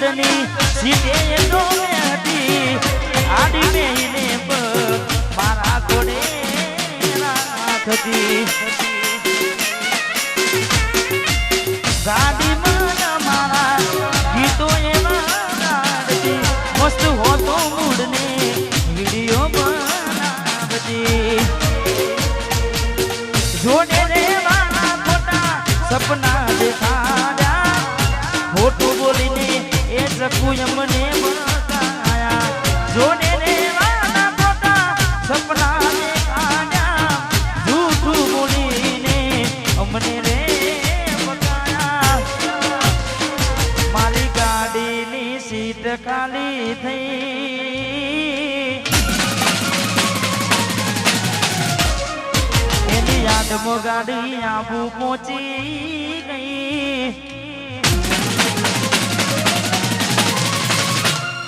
આગળની સીટે તો હતી આડી બેહીને મારા ઘોડે રાખતી ગાડીમાં મારા ગીતો એવા ગાડતી મસ્ત હોતો મૂડને વિડીયો બનાવતી જોડે રેવાના ખોટા સપના દેખાડ્યા ખોટું બોલીને એ ચકુ અમને બતાયા જોડે રેવાના ખોટા સપના દેખાડ્યા જૂઠું બોલીને અમને રે મારી ગાડીની સીટ ખાલી થઈ એની યાદમાં ગાડી આબુ પહોંચી ગઈ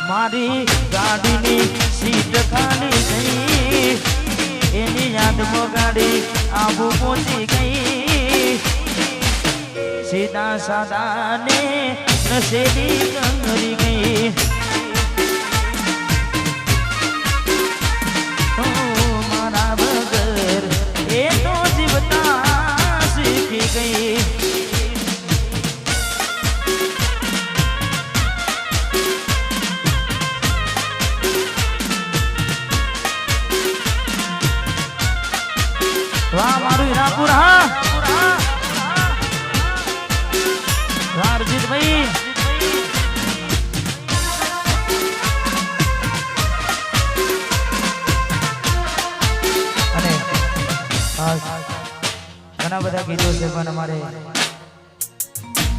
મારી ગાડીની સીટ ખાલી થઈ એની યાદમાં ગાડી આબુ પહોંચી ગઈ સીધા સાદા ને નશેડી કરી ગઈ મારા વગર એ તો જીવતા શીખી ગઈ વાહ મારું હીરાપુર હા ભાઈ અને ઘણા બધા ગીતો છે પણ અમારે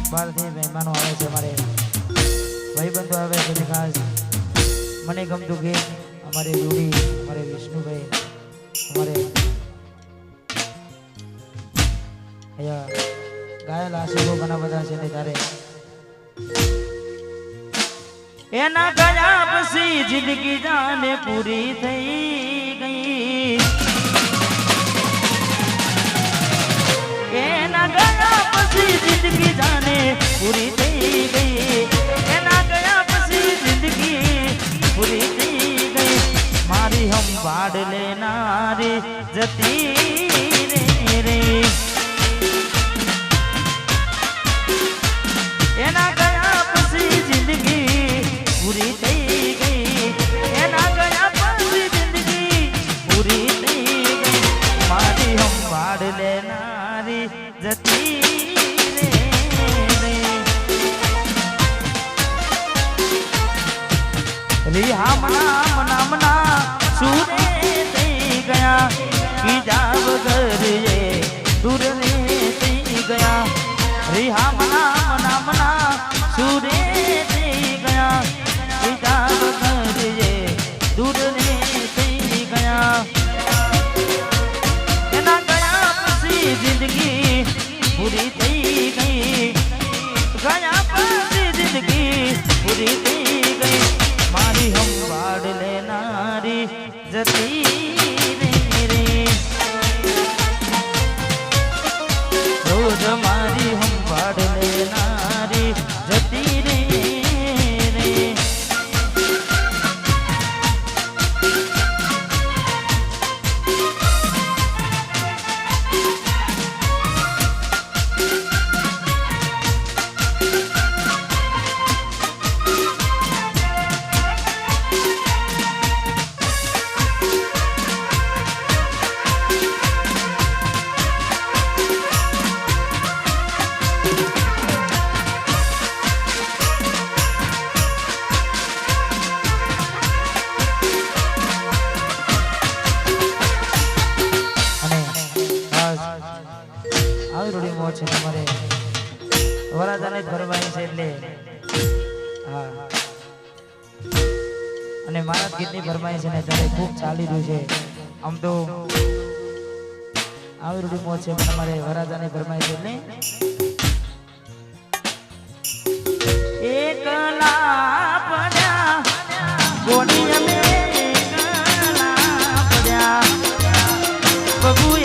બહારથી મહેમાનો આવે છે અમારે ભાઈબંધો આવે છે ખાસ મને ગમતું ગીત અમારે રૂડી અમારે વિષ્ણુભાઈ અમારે અહીંયા ગાયેલા આશીર્વો ઘણા બધા છે ને તારે એના ગયા પછી જિંદગી જાને પૂરી થઈ ગઈ એના ગયા પછી જિંદગી જાને પૂરી થઈ ગઈ એના ગયા પછી જિંદગી પૂરી થઈ ગઈ મારી સંભાળ લેનારી જતી રે એના ગયા પછી જિંદગી પૂરી થઈ ગઈ એના ગયા પછી જિંદગી પૂરી થઈ ગઈ મારી સંભાળ લેનારી જતી રિહા મના મના સુરે થઈ ગયા કીધા વગર એ દૂર રે થઈ ગયા રિહા મના સુરે થઈ ગયા કીધા વગર એ દૂર રે થઈ ગયા એના ગયા પછી જિંદગી પૂરી થઈ ગઈ ગયા પછી જિંદગી પૂરી થઈ ગઈ મારી સંભાળ લેનારી જતી રે રોજ મારી સંભાળ લેનારી જતી રે છે તમારે વરાજાને ભરવાની છે એટલે હા અને મારા ગીતની ભરમાઈ છે ને ત્યારે ખૂબ ચાલી રહ્યું છે આમ તો આવી રૂડી મોજ છે તમારે વરાજાને ભરમાઈ છે એટલે એકલા પડ્યા ગોડી અમે એકલા પડ્યા બબુ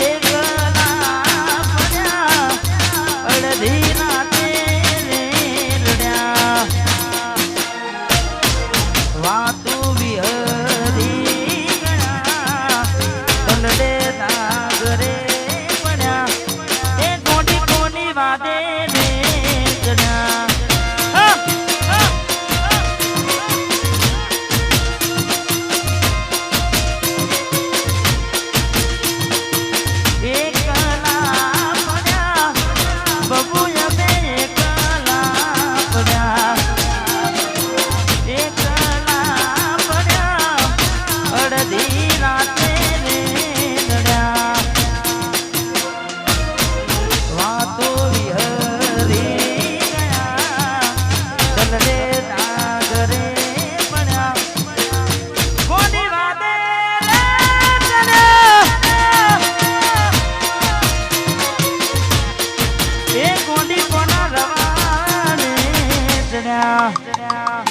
ચડ્યા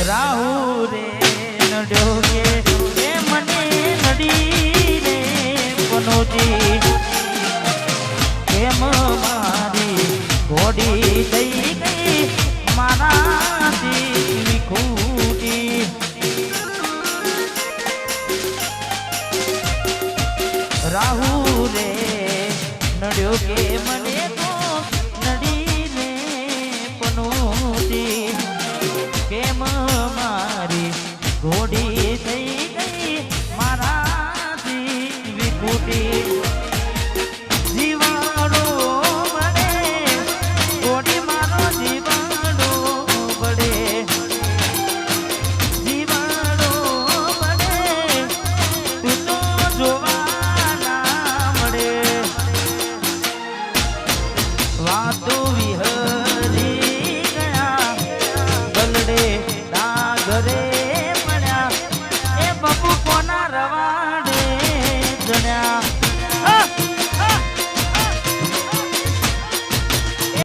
રાહુ રે નડ્યો કે મને નડી રે પનોજી કેમ મારી ઘોડી થઈ ગઈ મારાથી વિખૂટી રાહુ રે નડ્યો કે મને તો નડી રે પનોજી કેમ મારી ઘોડી થઈ ગઈ મારાથી વિખૂટી